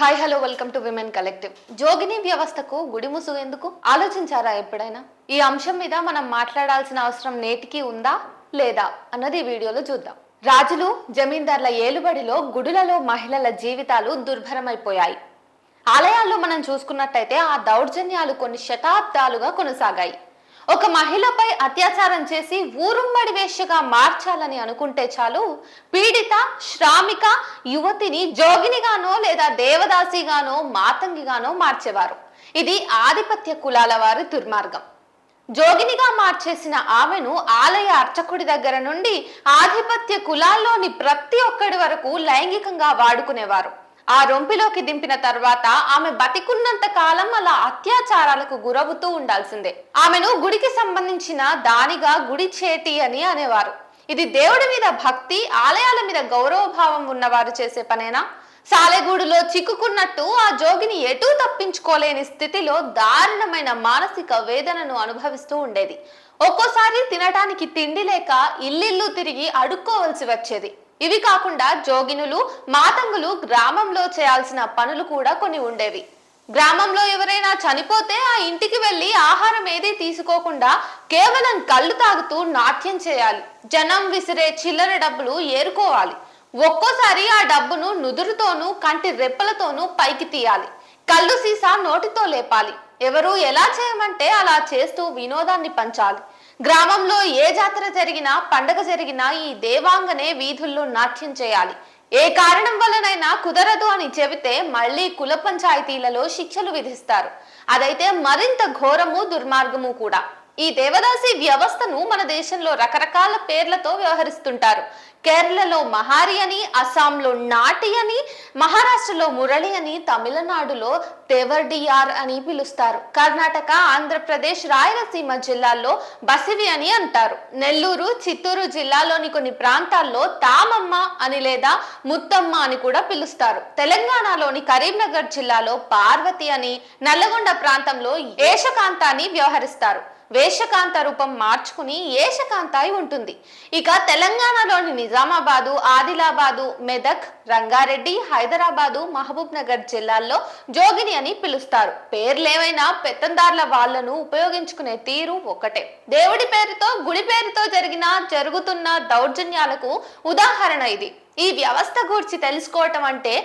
Hi hello welcome to women collective. జోగిని వ్యవస్థకు గుడిముసు ఎందుకు ఆలోచించారా ఎప్పుడైనా? ఈ అంశం మీద మనం మాట్లాడాల్సిన అవసరం నేటికి ఉందా లేదా అన్నది ఈ వీడియోలో చూద్దాం. రాజులు జమీందార్ల ఏలుబడిలో గుడులలో మహిళల జీవితాలు దుర్భరమైపోయాయి. ఆలయాల్లో మనం చూసుకున్నట్టయితే ఆ దౌర్జన్యాలు కొన్ని శతాబ్దాలుగా కొనసాగాయి. ఒక మహిళపై అత్యాచారం చేసి ఊరుమ్మడి వేశ్యగా మార్చాలని అనుకుంటే చాలు, పీడిత శ్రామిక యువతిని జోగినిగానో లేదా దేవదాసిగానో మాతంగిగానో మార్చేవారు. ఇది ఆధిపత్య కులాల వారి దుర్మార్గం. జోగినిగా మార్చేసిన ఆమెను ఆలయ అర్చకుడి దగ్గర నుండి ఆధిపత్య కులాల్లోని ప్రతి ఒక్కడి వరకు లైంగికంగా వాడుకునేవారు. ఆ రొంపిలోకి దింపిన తర్వాత ఆమె బతికున్నంత కాలం అలా అత్యాచారాలకు గురవుతూ ఉండాల్సిందే. ఆమెను గుడికి సంబంధించిన దానిగా గుడి చేటి అని అనేవారు. ఇది దేవుడి మీద భక్తి, ఆలయాల మీద గౌరవభావం ఉన్నవారు చేసే పనేనా? సాలెగూడులో చిక్కుకున్నట్టు ఆ జోగిని ఎటూ తప్పించుకోలేని స్థితిలో దారుణమైన మానసిక వేదనను అనుభవిస్తూ ఉండేది. ఒక్కోసారి తినటానికి తిండి లేక ఇల్లిల్లు తిరిగి అడుక్కోవలసి వచ్చేది. ఇవి కాకుండా జోగినులు మాతంగులు గ్రామంలో చేయాల్సిన పనులు కూడా కొన్ని ఉండేవి. గ్రామంలో ఎవరైనా చనిపోతే ఆ ఇంటికి వెళ్లి ఆహారం ఏదీ తీసుకోకుండా కేవలం కళ్ళు తాగుతూ నాట్యం చేయాలి. జనం విసిరే చిల్లర డబ్బులు ఏరుకోవాలి. ఒక్కోసారి ఆ డబ్బును నుదురుతోనూ కంటి రెప్పలతోనూ పైకి తీయాలి. కళ్ళు సీసా నోటితో లేపాలి. ఎవరు ఎలా చేయమంటే అలా చేస్తూ వినోదాన్ని పంచాలి. గ్రామంలో ఏ జాతర జరిగినా పండగ జరిగినా ఈ దేవాంగనే వీధుల్లో నాట్యం చేయాలి. ఏ కారణం వల్లనైనా కుదరదు అని చెబితే మళ్ళీ కుల పంచాయతీలలో శిక్షలు విధిస్తారు. అదైతే మరింత ఘోరము దుర్మార్గము కూడా. ఈ దేవదాసి వ్యవస్థను మన దేశంలో రకరకాల పేర్లతో వ్యవహరిస్తుంటారు. కేరళలో మహారి అని, అస్సాంలో నాటి అని, మహారాష్ట్రలో మురళి అని, తమిళనాడులో తెవర్డియార్ అని పిలుస్తారు. కర్ణాటక, ఆంధ్రప్రదేశ్, రాయలసీమ జిల్లాల్లో బసివి అని అంటారు. నెల్లూరు, చిత్తూరు జిల్లాలోని కొన్ని ప్రాంతాల్లో తామమ్మ అని లేదా ముత్తమ్మ అని కూడా పిలుస్తారు. తెలంగాణలోని కరీంనగర్ జిల్లాలో పార్వతి అని, నల్లగొండ ప్రాంతంలో ఏషకాంత అని వ్యవహరిస్తారు. వేషకాంత రూపం మార్చుకుని ఏషకాంతాయి ఉంటుంది. ఇక తెలంగాణలోని నిజామాబాదు, ఆదిలాబాదు, మెదక్, రంగారెడ్డి, హైదరాబాదు, మహబూబ్ నగర్ జిల్లాల్లో జోగిని అని పిలుస్తారు. పేర్లేవైనా పెత్తందార్ల వాళ్లను ఉపయోగించుకునే తీరు ఒక్కటే. దేవుడి పేరుతో గుడి పేరుతో జరుగుతున్న దౌర్జన్యాలకు ఉదాహరణ ఇది. ఈ వ్యవస్థ గురించి తెలుసుకోవటం అంటే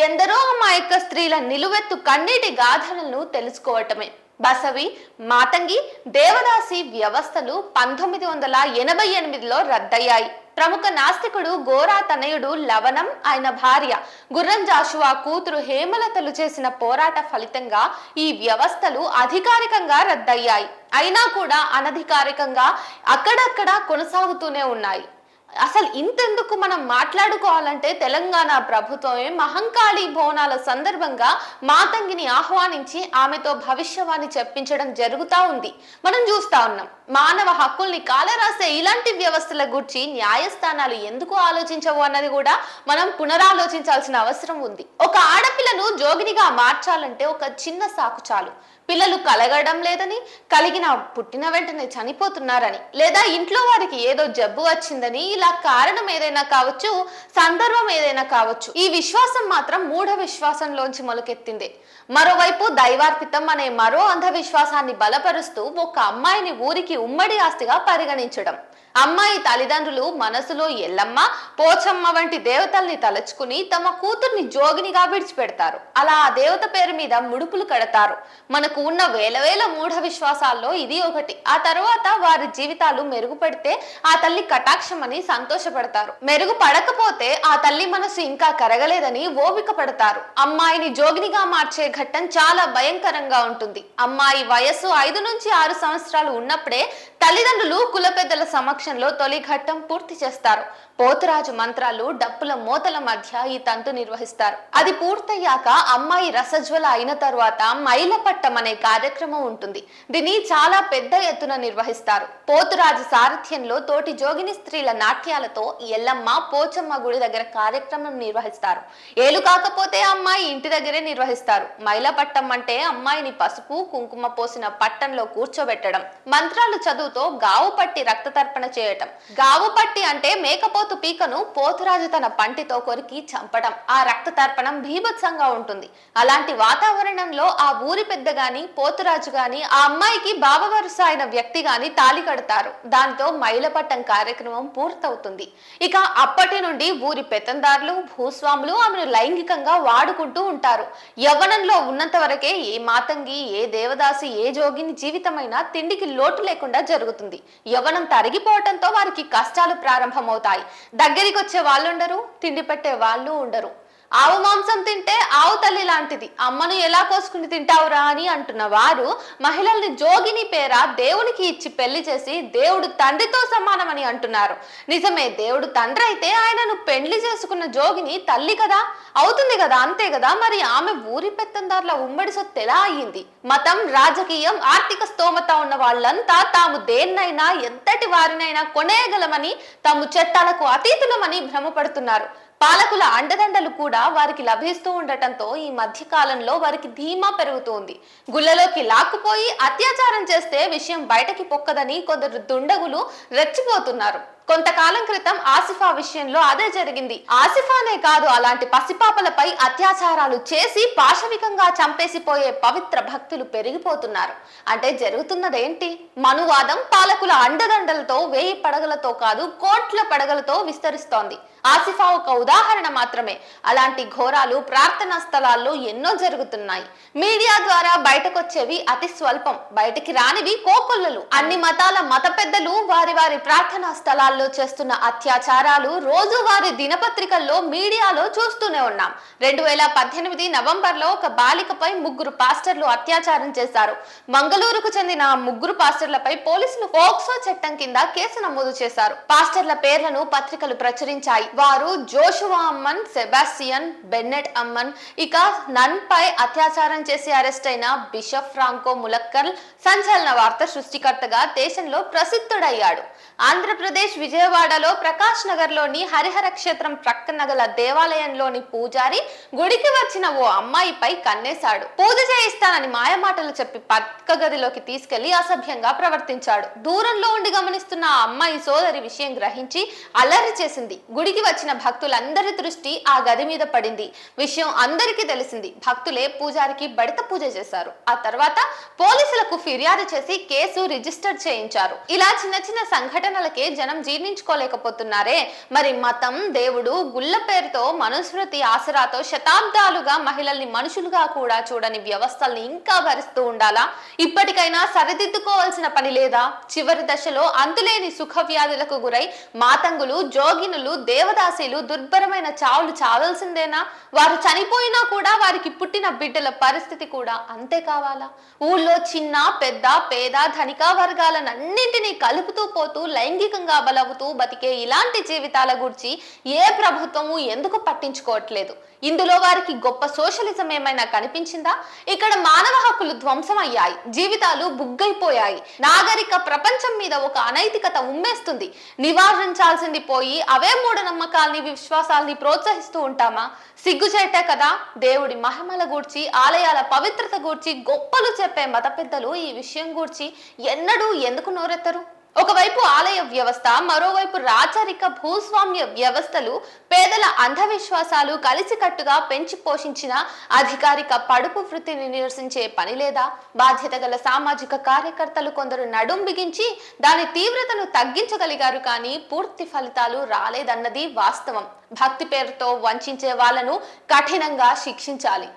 ఎందరో అమాయక స్త్రీల నిలువెత్తు కన్నీటి గాథలను తెలుసుకోవటమే. బసవి, మాతంగి, దేవదాసి వ్యవస్థలు 1988లో రద్దయ్యాయి. ప్రముఖ నాస్తికుడు గోరా తనయుడు లవణం, ఆయన భార్య గుర్రం జాషువా కూతురు హేమలతలు చేసిన పోరాట ఫలితంగా ఈ వ్యవస్థలు అధికారికంగా రద్దయ్యాయి. అయినా కూడా అనధికారికంగా అక్కడక్కడ కొనసాగుతూనే ఉన్నాయి. అసలు ఇంతెందుకు మనం మాట్లాడుకోవాలంటే తెలంగాణ ప్రభుత్వమే మహంకాళి బోనాల సందర్భంగా మాతంగిని ఆహ్వానించి ఆమెతో భవిష్యవాణి చెప్పించడం జరుగుతూ ఉంది. మనం చూస్తా ఉన్నాం. మానవ హక్కుల్ని కాలరాసే ఇలాంటి వ్యవస్థల గురించి న్యాయస్థానాలు ఎందుకు ఆలోచించవు అన్నది కూడా మనం పునరాలోచించాల్సిన అవసరం ఉంది. ఒక ఆడపిల్లను జోగినిగా మార్చాలంటే ఒక చిన్న సాకు చాలు. పిల్లలు కలగడం లేదని, కలిగిన పుట్టిన వెంటనే చనిపోతున్నారని, లేదా ఇంట్లో వారికి ఏదో జబ్బు వచ్చిందని, ఇలా కారణం ఏదైనా కావచ్చు, సందర్భం ఏదైనా కావచ్చు. ఈ విశ్వాసం మాత్రం మూఢ విశ్వాసంలోంచి మొలకెత్తిందే. మరోవైపు దైవార్పితం అనే మరో అంధవిశ్వాసాన్ని బలపరుస్తూ ఒక అమ్మాయిని ఊరికి ఉమ్మడి ఆస్తిగా పరిగణించడం. అమ్మాయి తల్లిదండ్రులు మనసులో ఎల్లమ్మ, పోచమ్మ వంటి దేవతల్ని తలుచుకుని తమ కూతుర్ని జోగినిగా విడిచిపెడతారు. అలా ఆ దేవత పేరు మీద ముడుపులు కడతారు. మనకు ఉన్న వేల మూఢ విశ్వాసాల్లో ఇది ఒకటి. ఆ తర్వాత వారి జీవితాలు మెరుగుపడితే ఆ తల్లి కటాక్షం అని సంతోషపడతారు. మెరుగుపడకపోతే ఆ తల్లి మనసు ఇంకా కరగలేదని ఓపిక పడతారు. అమ్మాయిని జోగినిగా మార్చే ఘట్టం చాలా భయంకరంగా ఉంటుంది. అమ్మాయి వయస్సు 5 నుంచి 6 సంవత్సరాలు ఉన్నప్పుడే తల్లిదండ్రులు కుల పెద్దల సమక్షంలో తొలి ఘట్టం పూర్తి చేస్తారు. పోతురాజు మంత్రాలు, డప్పుల మోతల మధ్య ఈ తంతు నిర్వహిస్తారు. అది పూర్తయ్యాక అమ్మాయి రసజ్వల అయిన తరువాత మైలపట్టం అనే అనే కార్యక్రమం ఉంటుంది. దీన్ని చాలా పెద్ద ఎత్తున నిర్వహిస్తారు. పోతురాజు సారథ్యంలో తోటి జోగిని స్త్రీల నాట్యాలతో ఎల్లమ్మ పోచమ్మ గుడి దగ్గర కార్యక్రమం నిర్వహిస్తారు. ఏలు కాకపోతే అమ్మాయి ఇంటి దగ్గరే నిర్వహిస్తారు. మైలపట్టం అంటే అమ్మాయిని పసుపు కుంకుమ పోసిన పట్టంలో కూర్చోబెట్టడం, మంత్రాలు చదువుతో గావు పట్టి రక్త తర్పణ చేయటం. గావు పట్టి అంటే మేకపోతు పీకను పోతురాజు తన పంటితో కొరికి చంపడం. ఆ రక్త తర్పణం భీభత్సంగా ఉంటుంది. అలాంటి వాతావరణంలో ఆ ఊరి పెద్ద గాని పోతురాజు గాని ఆ అమ్మాయికి బావవరుస అయిన వ్యక్తి గాని తాళి కడతారు. దాంతో మైలపట్టం కార్యక్రమం పూర్తవుతుంది. ఇక అప్పటి నుండి ఊరి పెత్తందారులు భూస్వాములు ఆమెను లైంగికంగా వాడుకుంటూ ఉంటారు. యవ్వనంలో ఉన్నంత వరకే ఏ మాతంగి ఏ దేవదాసి ఏ జోగిని జీవితమైనా తిండికి లోటు లేకుండా జరుగుతుంది. యవ్వనం తరిగిపోవటంతో వారికి కష్టాలు ప్రారంభమవుతాయి. దగ్గరికి వచ్చే వాళ్ళు ఉండరు, తిండి పెట్టే వాళ్ళు ఉండరు. ఆవు మాంసం తింటే ఆవు తల్లి లాంటిది, అమ్మను ఎలా కోసుకుని తింటావురా అని అంటున్న వారు మహిళల్ని జోగిని పేర దేవునికి ఇచ్చి పెళ్లి చేసి దేవుడు తండ్రితో సమానమని అంటున్నారు. నిజమే, దేవుడు తండ్రి అయితే ఆయనను పెళ్లి చేసుకున్న జోగిని తల్లి కదా, అవుతుంది కదా, అంతే కదా. మరి ఆమె ఊరి పెత్తందారుల ఉమ్మడి సొత్తు ఎలా అయ్యింది? మతం, రాజకీయం, ఆర్థిక స్తోమత ఉన్న వాళ్ళంతా తాము దేన్నైనా ఎంతటి వారినైనా కొనేయగలమని, తాము చట్టాలకు అతీతులమని భ్రమపడుతున్నారు. పాలకుల అండదండలు కూడా వారికి లభిస్తూ ఉండటంతో ఈ మధ్య కాలంలో వారికి ధీమా పెరుగుతోంది. గుళ్ళలోకి లాక్కుపోయి అత్యాచారం చేస్తే విషయం బయటకి పొక్కదని కొందరు దుండగులు రెచ్చిపోతున్నారు. కొంతకాలం క్రితం ఆసిఫా విషయంలో అదే జరిగింది. ఆసిఫానే కాదు, అలాంటి పసిపాపలపై అత్యాచారాలు చేసి పాశవికంగా చంపేసిపోయే పవిత్ర భక్తులు పెరిగిపోతున్నారు. అంటే జరుగుతున్నదేంటి? మనువాదం పాలకుల అండదండలతో 1000 పడగలతో కాదు, కోట్ల పడగలతో విస్తరిస్తోంది. ఆసిఫా ఒక ఉదాహరణ మాత్రమే. అలాంటి ఘోరాలు ప్రార్థనా స్థలాల్లో ఎన్నో జరుగుతున్నాయి. మీడియా ద్వారా బయటకొచ్చేవి అతి స్వల్పం, బయటికి రానివి కోకొల్లలు. అన్ని మతాల మత పెద్దలు వారి వారి ప్రార్థనా స్థలాల్లో చేస్తున్న అత్యాచారాలు రోజువారీ దినపత్రికల్లో మీడియాలో చూస్తూనే ఉన్నాం. 2018 నవంబర్లో ఒక బాలికపై 3 పాస్టర్లు అత్యాచారం చేశారు. మంగళూరుకు చెందిన 3 పాస్టర్లపై పోలీసులు పోక్సో చట్టం కింద కేసు నమోదు చేశారు. పాస్టర్ల పేర్లను పత్రికలు ప్రచురించాయి. వారు Joshua Amman, Sebastian, Bennett Amman. ఇక నన్ పై అత్యాచారం చేసి అరెస్ట్ అయిన బిషప్ ఫ్రాంకో ములక్కల్ సంచలన వార్త సృష్టికర్తగా దేశంలో ప్రసిద్ధుడయ్యాడు. ఆంధ్రప్రదేశ్ విజయవాడలో ప్రకాష్ నగర్ లోని హరిహర క్షేత్రం ప్రక్కన గల దేవాలయంలోని పూజారి గుడికి వచ్చిన ఓ అమ్మాయిపై కన్నేశాడు. పూజ చేయిస్తానని మాయమాటలు చెప్పి పక్క గదిలోకి తీసుకెళ్లి అసభ్యంగా ప్రవర్తించాడు. దూరంలో ఉండి గమనిస్తున్న ఆ అమ్మాయి సోదరి విషయం గ్రహించి అల్లరి చేసింది. గుడికి వచ్చిన భక్తులందరి దృష్టి ఆ గది మీద పడింది. విషయం అందరికీ తెలిసింది. భక్తులే పూజారికి బడిత పూజ చేశారు. ఆ తర్వాత పోలీసులకు ఫిర్యాదు చేసి కేసు రిజిస్టర్ చేయించారు. ఇలా చిన్న చిన్న సంఘటనలకే జనం జీర్ణించుకోలేకపోతున్నారే. మరి మతం, దేవుడు, గుళ్ళ పేరుతో మనుస్మృతి ఆసరాతో శతాబ్దాలుగా మహిళల్ని మనుషులుగా కూడా చూడని వ్యవస్థల్ని ఇంకా భరిస్తూ ఉండాలా? ఇప్పటికైనా సరిదిద్దుకోవాల్సిన పని లేదా? చివరి దశలో అంతులేని సుఖ వ్యాధులకు గురై మాతంగులు, జోగినులు, దేవదాసీలు దుర్భరమైన చావులు చావాల్సిందేనా? వారు చనిపోయినా కూడా వారికి పుట్టిన బిడ్డల పరిస్థితి కూడా అంతే కావాలా? ఊళ్ళో చిన్న పెద్ద పేద ధనిక వర్గాలన్నింటినీ కలుపుతూ పోతూ లైంగికంగా బలవుతూ బతికే ఇలాంటి జీవితాల గురించి ఏ ప్రభుత్వము ఎందుకు పట్టించుకోవట్లేదు? ఇందులో వారికి గొప్ప సోషలిజం ఏమైనా కనిపించిందా? ఇక్కడ మానవ హక్కులు ధ్వంసమయ్యాయి, జీవితాలు బుగ్గైపోయాయి. నాగరిక ప్రపంచం మీద ఒక అనైతికత ఉమ్మేస్తుంది. నివారించాల్సింది పోయి అవే మూఢనమ్మకాల్ని, విశ్వాసాల్ని ప్రోత్సహిస్తూ ఉంటామా? సిగ్గుచేటే కదా. దేవుడి మహిమల గూర్చి, ఆలయాల పవిత్రత గూర్చి గొప్పలు చెప్పే మత పెద్దలు ఈ విషయం గూర్చి ఎన్నడూ ఎందుకు నోరెత్తరు? ఒకవైపు ఆలయ వ్యవస్థ, మరోవైపు రాచరిక భూస్వామ్య వ్యవస్థలు, పేదల అంధవిశ్వాసాలు కలిసికట్టుగా పెంచి పోషించిన అధికారిక పడుపు వృత్తిని నిరసించే పని లేదా? బాధ్యత గల సామాజిక కార్యకర్తలు కొందరు నడుం బిగించి దాని తీవ్రతను తగ్గించగలిగారు, కానీ పూర్తి ఫలితాలు రాలేదన్నది వాస్తవం. భక్తి పేరుతో వంచే వాళ్ళను కఠినంగా శిక్షించాలి.